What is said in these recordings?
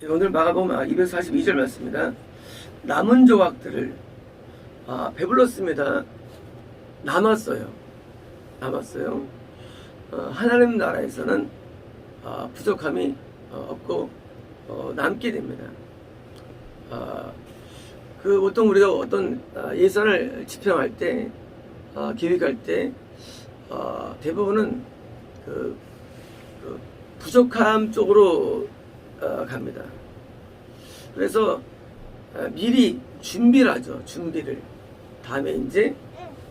오늘 마가복음 242절 말씀입니다. 남은 조각들을 배불렀습니다. 남았어요. 하나님 나라에서는 부족함이 없고 남게 됩니다. 보통 우리가 어떤 예산을 집행할 때 계획할 때 대부분은 부족함 쪽으로 갑니다. 그래서 미리 준비를 하죠. 준비를. 다음에 이제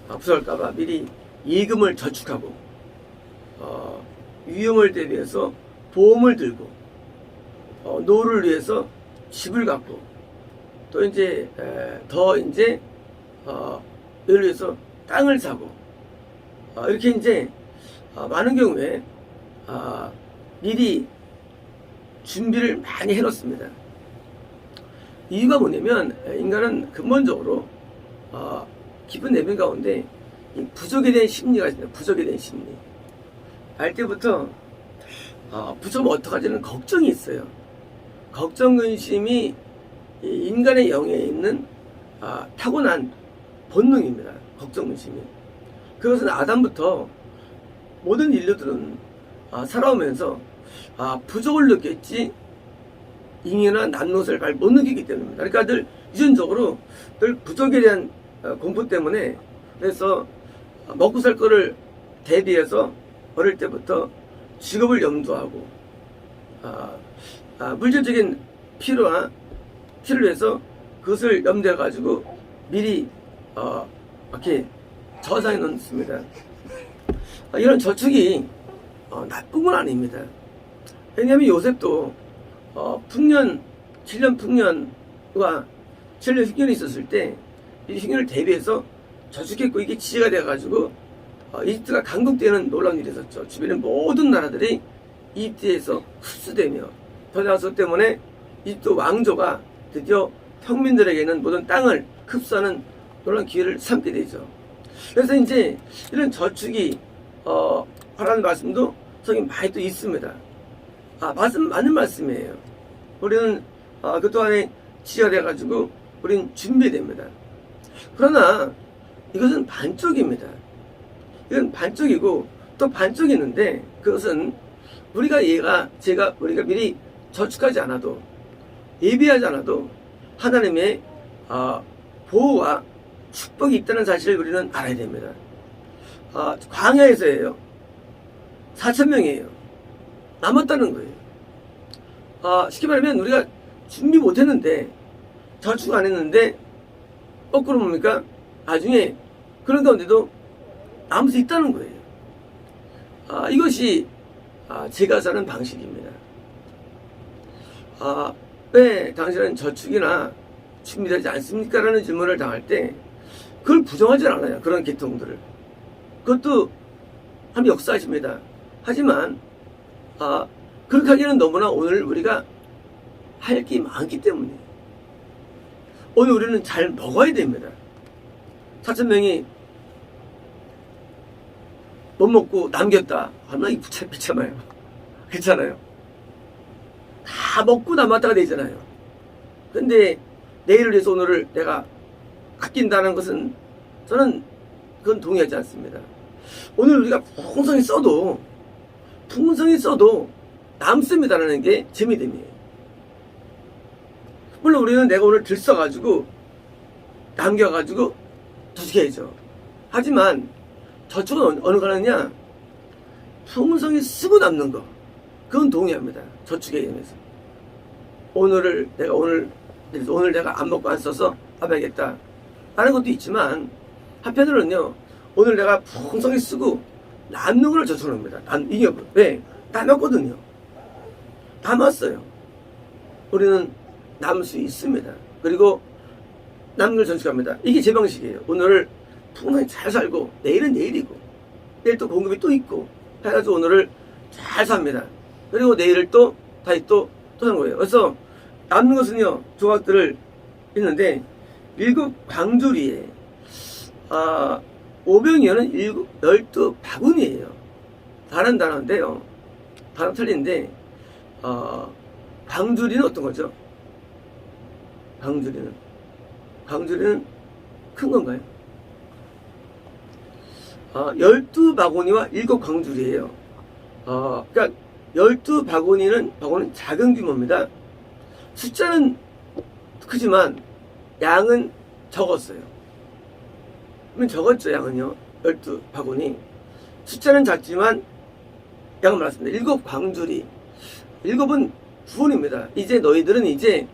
부족할까봐 미리 예금을 저축하고 위험을 대비해서 보험을 들고 노후를 위해서 집을 갖고 또 이제 예를 위해서 땅을 사고 이렇게 이제 많은 경우에 미리 준비를 많이 해놓습니다. 이유가 뭐냐면 인간은 근본적으로 깊은 내면 가운데 부족에 대한 심리가 있습니다. 부족에 대한 심리. 알 때부터 부족하면 어떡하지는 걱정이 있어요. 걱정 근심이 인간의 영에 있는 타고난 본능입니다. 걱정 근심이. 그것은 아담부터 모든 인류들은 살아오면서 부족을 느꼈지 잉여나 남노릇을 잘 못 느끼기 때문입니다. 그러니까 늘 유전적으로 늘 부족에 대한 공포 때문에 그래서 먹고 살 거를 대비해서 어릴 때부터 직업을 염두하고 물질적인 필요를 위해서 그것을 염두해 가지고 미리 이렇게 저장해 놓습니다. 이런 저축이 나쁜 건 아닙니다. 왜냐하면 요셉도 7년 풍년과 7년 흉년이 있었을 때 이 흉년을 대비해서 저축했고 이게 지혜가 돼가지고 이집트가 강국되는 놀라운 일이 있었죠. 주변의 모든 나라들이 이집트에서 흡수되며 더 나아서 때문에 이집트 왕조가 드디어 평민들에게는 모든 땅을 흡수하는 놀라운 기회를 삼게 되죠. 그래서 이제 이런 저축이 하라는 말씀도 성경에 많이 또 있습니다. 맞는 말씀이에요. 우리는 그 동안에 지혜가 돼가지고 우리는 준비됩니다. 그러나 이것은 반쪽입니다. 이건 반쪽이고 또 반쪽이 있는데 그것은 우리가 미리 저축하지 않아도 예비하지 않아도 하나님의 보호와 축복이 있다는 사실을 우리는 알아야 됩니다. 광야에서예요. 4,000명이에요. 남았다는 거예요. 쉽게 말하면 우리가 준비 못했는데 저축 안 했는데 거꾸로 뭡니까? 나중에 그런 가운데도 남을 수 있다는 거예요. 이것이 제가 사는 방식입니다. 왜 당신은 저축이나 준비되지 않습니까? 라는 질문을 당할 때 그걸 부정하지 않아요. 그런 계통들을. 그것도 한 역사십니다. 하지만 그렇게 하기에는 너무나 오늘 우리가 할 게 많기 때문에 오늘 우리는 잘 먹어야 됩니다. 4,000명이 못 먹고 남겼다. 얼마나 비참해요. 그렇잖아요. 다 먹고 남았다가 되잖아요. 근데 내일을 위해서 오늘을 내가 아낀다는 것은 저는 그건 동의하지 않습니다. 오늘 우리가 풍성히 써도 남습니다라는 게 재미됨이에요. 물론 우리는 내가 오늘 들써가지고 남겨가지고 저축해야죠. 하지만 저축은 어느 가느냐? 풍성히 쓰고 남는 거. 그건 동의합니다. 저축에 의해서. 오늘 내가 안 먹고 안 써서 밥해야겠다. 라는 것도 있지만 한편으로는요. 오늘 내가 풍성히 쓰고 남는 걸 저축합니다. 이게 왜? 남았거든요. 남았어요. 우리는 남을 수 있습니다. 그리고 남는 걸 저축합니다. 이게 제 방식이에요. 오늘을 풍성히 잘 살고 내일은 내일이고 내일 또 공급이 또 있고 해가지고 오늘을 잘 삽니다. 그리고 내일을 다시 사는 거예요. 그래서 남는 것은요. 조각들을 있는데 일곱 광주리에 오병이어는 12바구니예요. 다른 단어인데요. 단어 틀린데 광주리는 어떤 거죠? 광주리는 큰 건가요? 12바구니와 7광주리예요. 그러니까 12바구니는 작은 규모입니다. 숫자는 크지만 양은 적었어요. 그러면 적었죠, 양은요. 12바구니. 숫자는 작지만 양은 많았습니다. 7광주리. 7은 구원입니다. 이제 너희들은 이제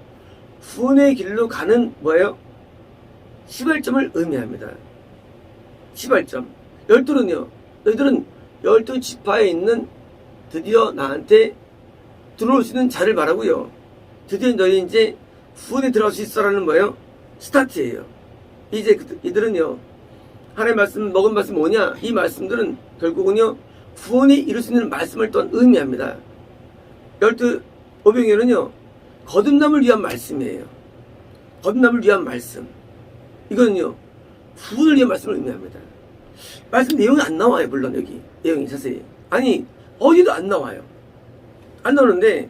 구원의 길로 가는 뭐예요? 시발점을 의미합니다. 시발점. 12는요. 너희들은 12지파에 있는 드디어 나한테 들어올 수 있는 자를 말하고요. 드디어 너희 이제 구원에 들어갈 수 있어라는 뭐예요? 스타트예요. 이제 이들은요. 하나님의 말씀, 먹은 말씀 뭐냐? 이 말씀들은 결국은요. 구원이 이룰 수 있는 말씀을 또한 의미합니다. 12오병이는요. 거듭남을 위한 말씀이에요. 거듭남을 위한 말씀. 이거는요. 구원을 위한 말씀을 의미합니다. 말씀 내용이 안 나와요. 물론 여기 내용이 자세히. 아니 어디도 안 나와요. 안 나오는데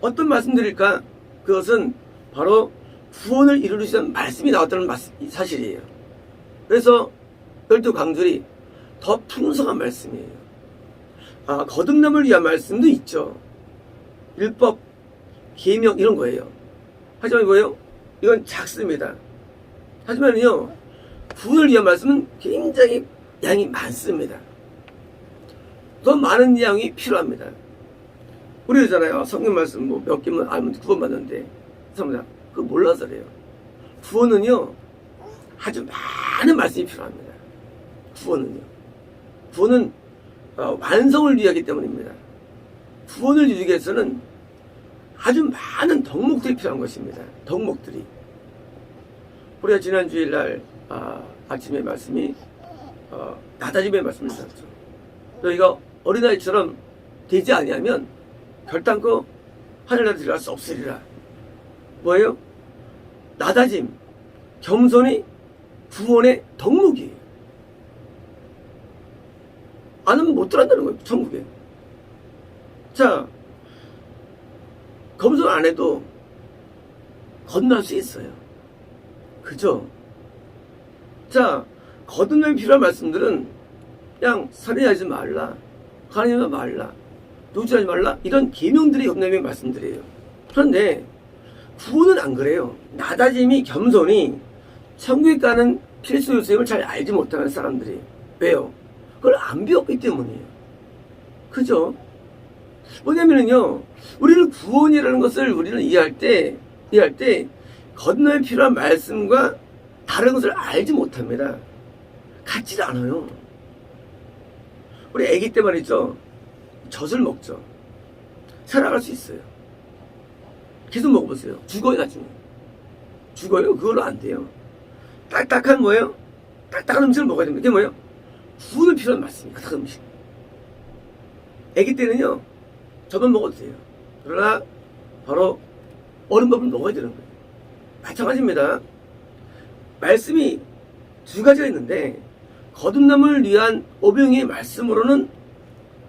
어떤 말씀들일까? 그것은 바로 구원을 이루기 위한 말씀이 나왔다는 사실이에요. 그래서 12광주리 더 풍성한 말씀이에요. 거듭남을 위한 말씀도 있죠. 율법, 계명 이런 거예요. 하지만 뭐예요? 이건 작습니다. 하지만요, 구원을 위한 말씀은 굉장히 양이 많습니다. 더 많은 양이 필요합니다. 우리 그러잖아요. 성경 말씀 뭐 몇 개만 알면 구원받는데. 죄송합니다. 그거 몰라서 그래요. 구원은요, 아주 많은 말씀이 필요합니다. 구원은 완성을 위하기 때문입니다. 구원을 이루기 위해서는 아주 많은 덕목들이 필요한 것입니다. 덕목들이. 우리가 지난 주일날 아침에 말씀이 나다짐의 말씀을 드렸죠. 너희가 어린아이처럼 되지 아니하면 결단코 하늘나라에 들어갈 수 없으리라. 뭐예요? 나다짐, 겸손이 구원의 덕목이에요. 안 하면 못 들어간다는 거예요. 천국에. 자, 겸손 안 해도 건널 수 있어요. 그죠? 자, 거듭남이 필요한 말씀들은 그냥 살인하지 말라, 가늠하지 말라, 노출하지 말라 이런 계명들이 거듭남의 말씀들이에요. 그런데 구원은 안 그래요. 나다짐이 겸손이 천국에 가는 필수 요소임을 잘 알지 못하는 사람들이. 왜요? 그걸 안 배웠기 때문이에요. 그죠? 뭐냐면요, 우리는 구원이라는 것을 우리는 이해할 때 거듭남이 필요한 말씀과 다른 것을 알지 못합니다. 같지도 않아요. 우리 아기 때 말이죠, 젖을 먹죠. 살아갈 수 있어요. 계속 먹어보세요. 죽어요, 나중에. 죽어요? 그걸로 안 돼요. 딱딱한 뭐예요? 딱딱한 음식을 먹어야 됩니다. 그게 뭐예요? 구원이 필요한 말씀이에요. 딱딱한 음식. 아기 때는요, 젖만 먹어도 돼요. 그러나 바로 얼음밥을 먹어야 되는 거예요. 마찬가지입니다. 말씀이 두 가지가 있는데 거듭남을 위한 오병이의 말씀으로는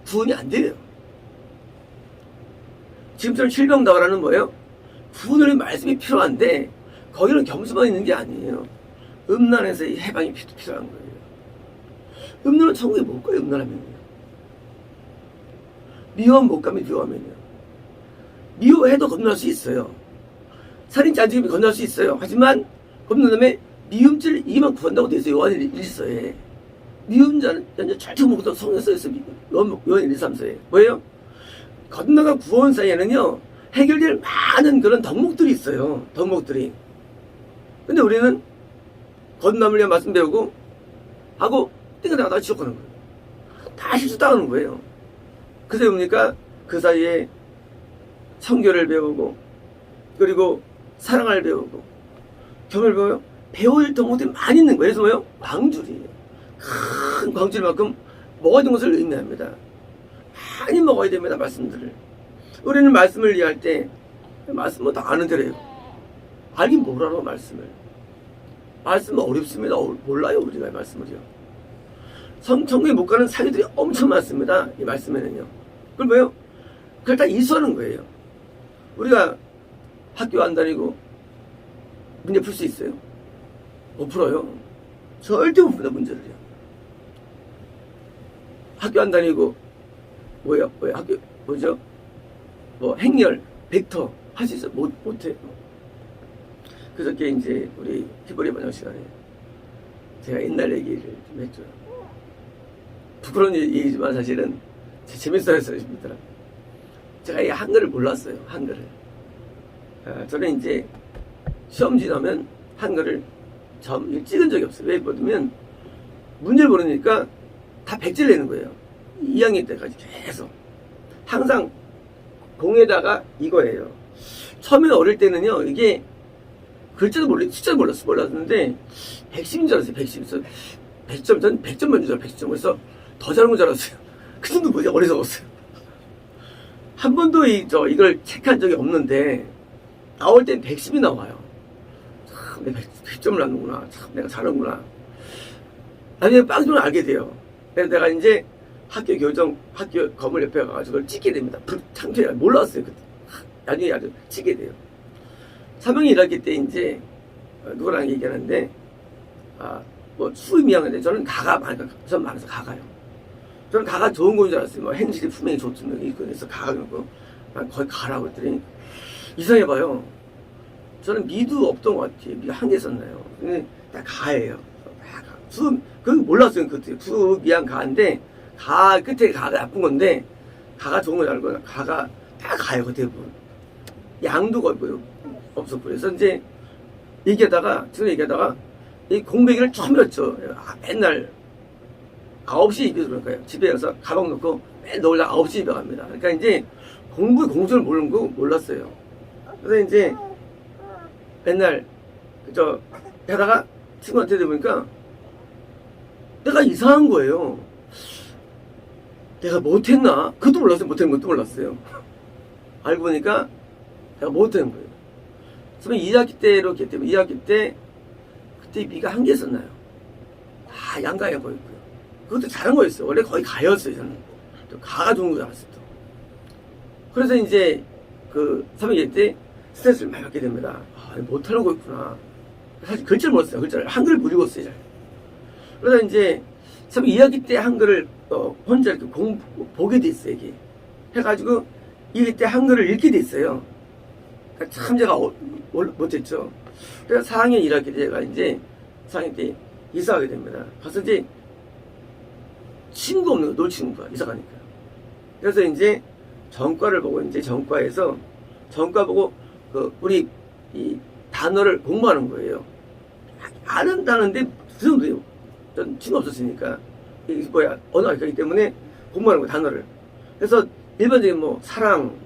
구원이 안 돼요. 지금처럼 실병다와라는 뭐예요? 구원을 위한 말씀이 필요한데 거기는 겸손만 있는 게 아니에요. 음란에서의 해방이 필요한 거예요. 음란은 천국에 못 가요. 음란하면요. 미워하면 못 가면 미워하면요. 미워해도 건널 수 있어요. 살인자 안 죽이면 건널 수 있어요. 하지만 건넌 다음에 미움죄를 이기만 구한다고 되어 있어요. 요한 1서에. 미움자는 절대 못하고 성경 써있어요. 요한 1-3서에. 뭐예요? 건너가 구원 사이에는요, 해결될 많은 그런 덕목들이 있어요. 덕목들이. 근데 우리는 거듭남을 위한 말씀 배우고 하고 띵가다가 지옥하는 거예요. 다 실수당하는 거예요. 그래서 뭡니까? 그 사이에 성교를 배우고 그리고 사랑을 배우고 경을 배워요. 배울 덕목들이 많이 있는 거예요. 그래서 뭐예요? 광줄이에요. 큰 광줄만큼 먹어야 되는 것을 의미합니다. 많이 먹어야 됩니다. 말씀들을. 우리는 말씀을 이해할 때 말씀 뭐 다 아는 대로요. 알긴 뭐라고 말씀을. 말씀은 어렵습니다. 몰라요. 우리가 말씀을요. 천국에 못 가는 사유들이 엄청 많습니다. 이 말씀에는요. 그걸 뭐예요? 그걸 다 이수하는 거예요. 우리가 학교 안 다니고 문제 풀 수 있어요? 못 풀어요. 절대 못 푼다, 문제를요. 학교 안 다니고, 학교, 행렬, 벡터, 할 수 있어? 못해. 그저께 이제, 우리 히브리 번역 시간에 제가 옛날 얘기를 좀 했죠. 부끄러운 얘기지만 사실은 재밌어요, 재밌더라. 제가 이 한글을 몰랐어요, 한글을. 저는 이제 시험 지나면 한글을 찍은 적이 없어요. 왜 그러면 문제를 모르니까 다 백지를 내는 거예요. 2학년 때까지 계속. 항상 공에다가 이거예요. 처음에 어릴 때는요, 이게 글자도 숫자도 몰랐는데 110인 줄 알았어요. 110. 100점, 전 100점 맞는 줄 알았어요. 100점. 그래서 더 잘한 건 줄 알았어요. 그 정도 뭐지? 어리석었어요. 한 번도 이걸 체크한 적이 없는데 나올 땐 110이 나와요. 참, 내가 100점을 낳는구나. 참, 내가 잘하는구나. 나중에 빵점을 알게 돼요. 그래서 내가 이제 학교 건물 옆에 가가지고 그걸 찍게 됩니다. 창피해. 몰랐어요. 그때. 나중에 아주 찍게 돼요. 3학년 1학기 때 이제, 누구랑 얘기하는데, 수입 2학년인데 저는 가가 많아서 가가요. 저는 가가 좋은 건 줄 알았어요. 뭐 행실이 분명히 좋던 게 그래서 가가 그러고, 난 거기 가라고 했더니, 이상해봐요. 저는 미도 없던 것 같아요. 미도 한 개 썼나요? 근데 딱 가예요. 그건 몰랐어요. 그때 수입 2학년 가인데, 끝에 가가 나쁜 건데, 가가 좋은 걸 알고, 가가 딱 가요. 그 대부분. 양도 거의 없었고. 그래서 이제 지금 얘기하다가 이 공백이를 처음 했죠. 맨날 9시 집에 들어올까요? 집에 가서 가방 놓고 맨날 놀다 9시 집에 갑니다. 그러니까 이제 공부를 모르는 거 몰랐어요. 그래서 이제 맨날 하다가 친구한테 대보니까 내가 이상한 거예요. 내가 못했나? 그것도 몰랐어요. 못한 것도 몰랐어요. 알고 보니까 내가 못한 거예요. 그러면 2학기 때로 했기 때문에 2학기 때 그때 미가 한 개 썼나요? 다 양가에 거였고요. 그것도 잘한 거였어요. 원래 거의 가였어요. 저는 가가 좋은 거 알았어요. 그래서 이제 3학기 때 스트레스를 많이 받게 됩니다. 못하는 거였구나. 사실 글자를 몰랐어요. 글자를 한글을 못 읽었어요. 잘. 그러다 이제 2학기 때 한글을 혼자 이렇게 보게 돼 있어요. 이게 해가지고 2학기 때 한글을 읽게 돼 있어요. 참 제가 못했죠. 그래서 4학년 1학기 때 제가 이제 4학년 때 이사하게 됩니다. 가서 이제 친구 없는 거, 놀 친구가 이사 가니까. 그래서 이제 전과를 보고 이제 전과 보고 우리 이 단어를 공부하는 거예요. 아는다는데 무슨 전 친구 없었으니까 이게 언어가 있기 때문에 공부하는 거예요. 단어를. 그래서 일반적인 사랑,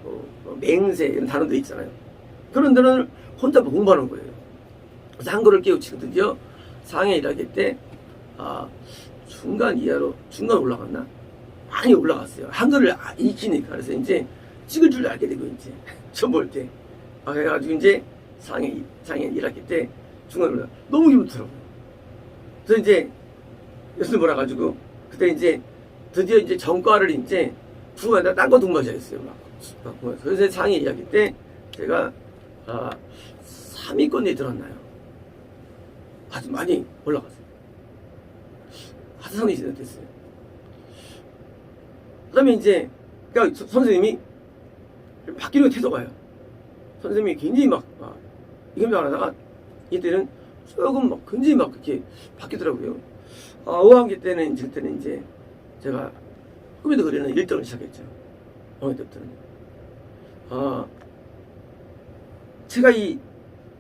맹세 이런 단어도 있잖아요. 그런 데는 혼자 공부하는 거예요. 그래서 한글을 깨우치고 드디어 4학년 1학기 때 중간 올라갔나? 많이 올라갔어요. 한글을 익히니까. 그래서 이제 찍을 줄 알게 되고 이제 처음 볼 때. 그래가지고 이제 4학년 1학기 때 중간 올라가 너무 기분 좋더라고요. 그래서 이제 연습을 몰아가지고 그때 이제 드디어 이제 전과를 이제 중간에다 딴 거 동무하자 했어요. 그래서 4학년 2학기 때 제가 3위권에 들었나요? 아주 많이 올라갔어요. 아주 상당히 됐어요. 그 다음에 이제, 그러니까 선생님이 바뀌는 태도가요. 선생님이 굉장히 이건 줄 알다가, 이때는 조금 굉장히 그렇게 바뀌더라고요. 5학기 때는 이제 제가 꿈에도 그리는 1등을 시작했죠. 5학기 때부터는. 제가 이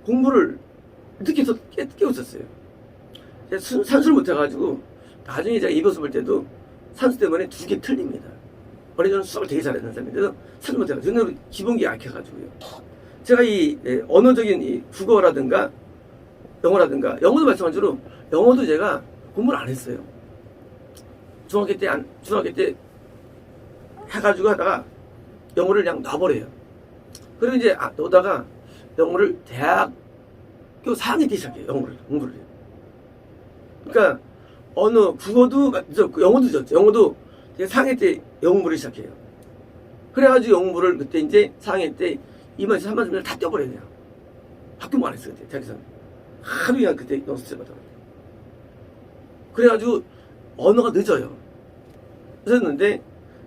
공부를 늦게 깨우쳤어요. 제가 산수를 못해가지고 나중에 제가 입어서 볼 때도 산수 때문에 2개 틀립니다. 원래 저는 수학을 되게 잘했는 사람인데도 산수 못해가지고 저는 기본기 약해가지고요. 제가 이 언어적인 이 국어라든가 영어도 마찬가지로 영어도 제가 공부를 안 했어요. 중학교 때 해가지고 하다가 영어를 그냥 놔버려요. 그리고 이제 놓다가 영어를 대학교 4학년 때 시작해요. 공부를 해요. 그러니까 국어도 영어도 늦었죠. 영어도 4학년 때 영어 공부를 시작해요. 그래가지고 영어 공부를 그때 이제 4학년 때 2만에서 3만 주면 다 떼어버려야 돼요. 학교 안 했어요, 그때. 대학에서는. 하루 그냥 그때 너무 스트레스 받아요. 그래가지고 언어가 늦어요. 늦었는데,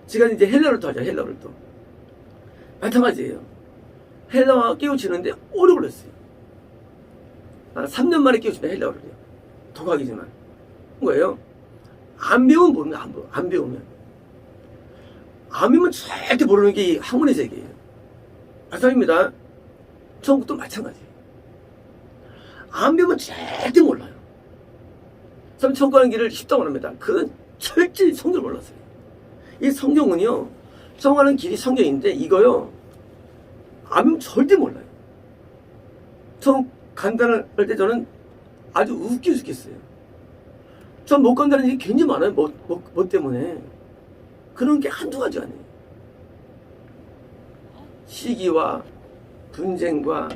제가 이제 헬라어를 또 하죠, 헬라어를 또. 마찬가지예요. 헬라어 깨우치는데 오래 걸렸어요. 3년 만에 깨우치면 헬라어를요. 독학이지만. 거예요. 안 배우면 모르는 거야, 안 배우면. 안 배우면 절대 모르는 게 학문의 세계예요. 마찬가지입니다. 처음부터 마찬가지예요. 안 배우면 절대 몰라요. 참 천국 가는 길을 쉽다고 합니다. 그건 철저히 성경을 몰랐어요. 이 성경은요, 천국 가는 길이 성경인데 이거요, 안 배우면 절대 몰라요. 처음 간다는 할 때 저는 아주 웃겨 죽겠어요. 전 못 간다는 일이 굉장히 많아요. 뭐 때문에. 그런 게 한두 가지 아니에요. 시기와 분쟁과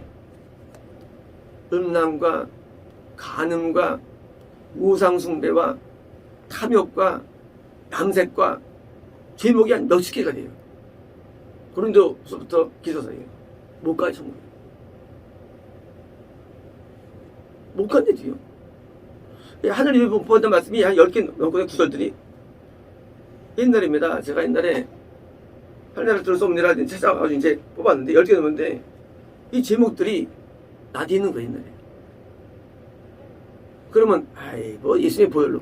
음란과 간음과 우상숭배와 탐욕과 남색과 죄목이 한 몇십 개가 돼요. 고린도서부터 기도서예요. 못 가요, 천국에. 못 간대도요. 하늘이 보았던 말씀이 한 10개 넘거든요, 구절들이. 옛날입니다. 제가 옛날에 하늘나라 들어서옵니다 찾아가지고 이제 뽑았는데 10개 넘었는데 이 제목들이 나도 있는 거예요, 옛날에. 그러면 뭐 예수님의 보혈로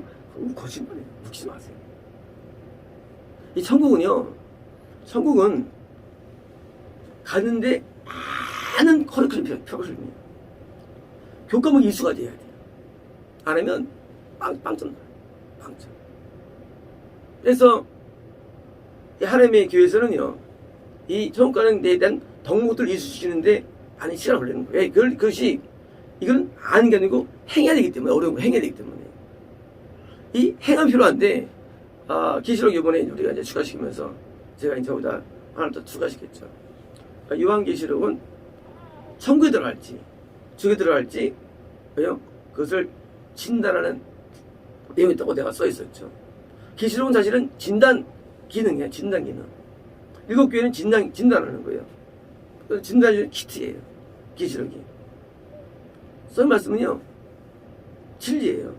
거짓말이에요. 웃기지 마세요. 이 천국은요, 천국은 가는데 많은 커리큘럼이 필요해요. 교과목 이수가 돼야 돼요. 안 하면 빵점 나요. 빵점. 그래서 하나님의 교회에서는요, 이 천국 가는 데에 대한 덕목들 이수시키는데 많이 시간을 걸리는 거예요. 그것이 이건 아는 게 아니고 행해야 되기 때문에, 어려운 거 행해야 되기 때문에. 이 행함이 필요한데, 계시록 이번에 우리가 이제 추가시키면서 제가 이제 거기다 하나 더 추가시켰죠. 요한계시록은 천국에 들어갈지, 지옥에 들어갈지, 그것을 진단하는 내용이 있다고 내가 써 있었죠. 계시록은 사실은 진단 기능이야, 진단 기능. 7교회는 진단하는 거예요. 진단이 키트예요, 계시록이. 써 말씀은요, 진리예요.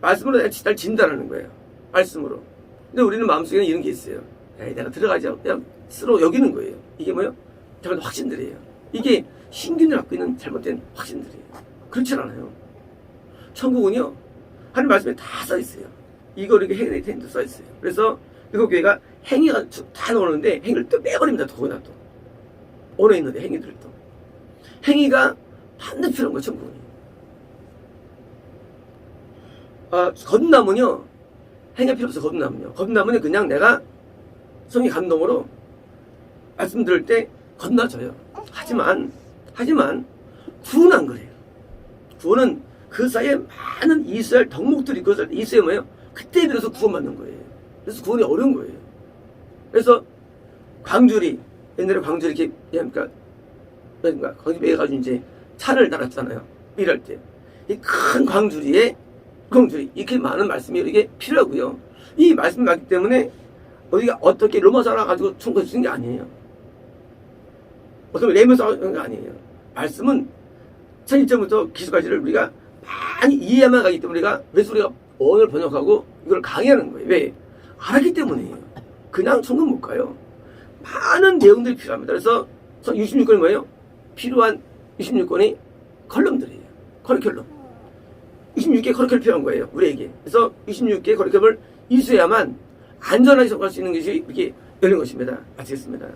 말씀으로 내가 진단하는 거예요. 말씀으로. 근데 우리는 마음속에는 이런 게 있어요. 내가 들어가지 않고 그냥 스스로 여기는 거예요. 이게 뭐예요? 잘못된 확신들이에요. 이게 신균을 갖고 있는 잘못된 확신들이에요. 그렇지 않아요. 천국은요, 하나님 말씀에 다 써 있어요. 이거 이렇게 행위 텐트 써 있어요. 그래서 이거 교회가 행위가 다 나오는데 행위를 또 빼버립니다. 거기다 또 오래 있는데 행위들을 또 행위가 반드시 필요한 거예요. 천국은. 거듭남은요, 행위 필요 없어. 거듭남은요, 그냥 내가 성의 감동으로 말씀 들을 때 건너져요. 하지만 구원은 그래요. 구원은 그 사이에 많은 이스라엘 덕목들이 그것을 이스라엘 뭐예요? 그때에 들어서 구원받는 거예요. 그래서 구원이 어려운 거예요. 그래서 광주리, 옛날에 광주리 이렇게 그러니까 거기 매가지고 이제 차를 달았잖아요. 일할 때. 이 큰 광주리 이렇게 많은 말씀이 이게 필요하고요. 이 말씀이 맞기 때문에 우리가 어떻게 로마서라 가지고 총괄 쓰는 게 아니에요. 어떤 레면서 하는 게 아니에요. 말씀은 첫 1절부터 기술까지를 우리가 많이 이해해야만 가기 때문에 우리가 언어를 번역하고 이걸 강의하는 거예요. 왜? 알았기 때문이에요. 그냥 천국 못 가요. 많은 내용들이 필요합니다. 그래서 66권이 뭐예요? 필요한 66권이 컬럼들이에요. 커리큘럼. 26개 커리큘럼이 필요한 거예요. 우리에게. 그래서 26개 커리큘럼을 이수해야만 안전하게 접근할 수 있는 것이 이렇게 열린 것입니다. 마치겠습니다.